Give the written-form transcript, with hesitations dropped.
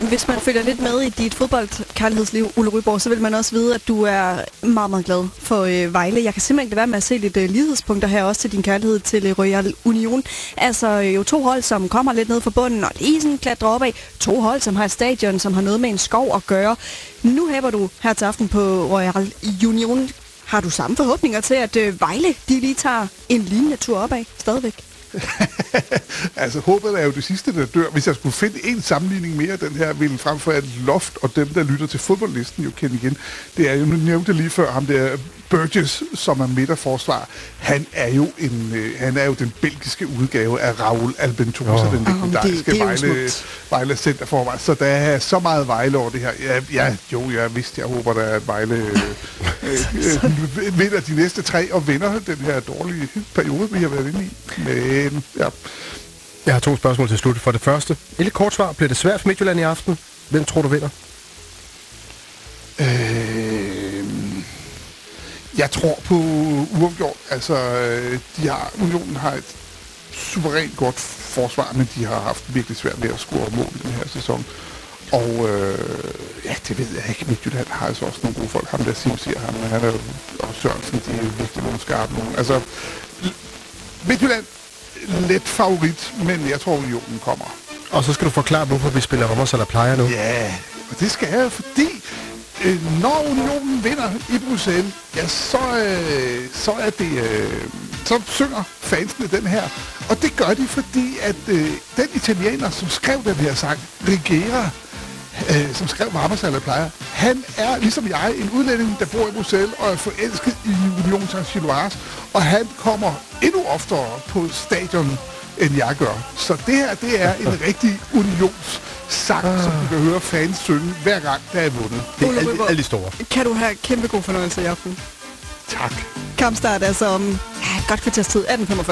Hvis man følger lidt med i dit fodboldkærlighedsliv, Ole Ryborg, så vil man også vide, at du er meget, meget glad for Vejle. Jeg kan simpelthen ikke lade være med at se lidt lighedspunkter her også til din kærlighed til Royal Union. Altså jo 2 hold, som kommer lidt ned fra bunden og lige sådan klatrer opad. 2 hold, som har et stadion, som har noget med en skov at gøre. Nu hæber du her til aften på Royal Union. Har du samme forhåbninger til, at Vejle de lige tager en lignende tur opad stadigvæk? Altså, håbet er jo det sidste, der dør. Hvis jeg skulle finde en sammenligning mere, den her ville frem for alt Loft og dem, der lytter til fodboldlisten, jo kende igen. Det er jo, nu nævnte lige før, ham der Burgess, som er midterforsvar. Han er jo den belgiske udgave af Raúl Albentosa, den legendariske Vejle centerforvar. Så der er så meget Vejle over det her. Jeg håber, der er Vejle vinder de næste 3 og vinder den her dårlige periode, vi har været inde i. Men, ja. Jeg har 2 spørgsmål til slut. For det første, et lidt kort svar. Bliver det svært for Midtjylland i aften? Hvem tror du vinder? Jeg tror på uafgjort. Altså, Unionen har et suverænt godt forsvar, men de har haft virkelig svært ved at score mål i den her sæson. Og det ved jeg ikke. Midtjylland har altså også nogle gode folk. Ham der siger ham, han er og Sørensen, de er virkelig nogle skarpe nogen. Altså, Midtjylland let favorit, men jeg tror, Unionen kommer. Og så skal du forklare, hvorfor vi spiller Ramos eller plejer nu. Ja, og det skal jeg, fordi når Unionen vinder i Bruxelles, ja, så synger fansene den her. Og det gør de, fordi at den italiener, som skrev den her sang, Rigera, som skrev Ramos eller plejer, han er, ligesom jeg, en udlænding, der bor i Bruxelles og er forelsket i Union Saint-Gilloise, og han kommer endnu oftere på stadion, end jeg gør. Så det her, det er en rigtig unionssang, som du kan høre fans synge hver gang, der er vundet. Det er alle de store. Kan du have kæmpe god fornøjelse i aften? Tak. Kampstart altså om godt kvarters tid, 18:45.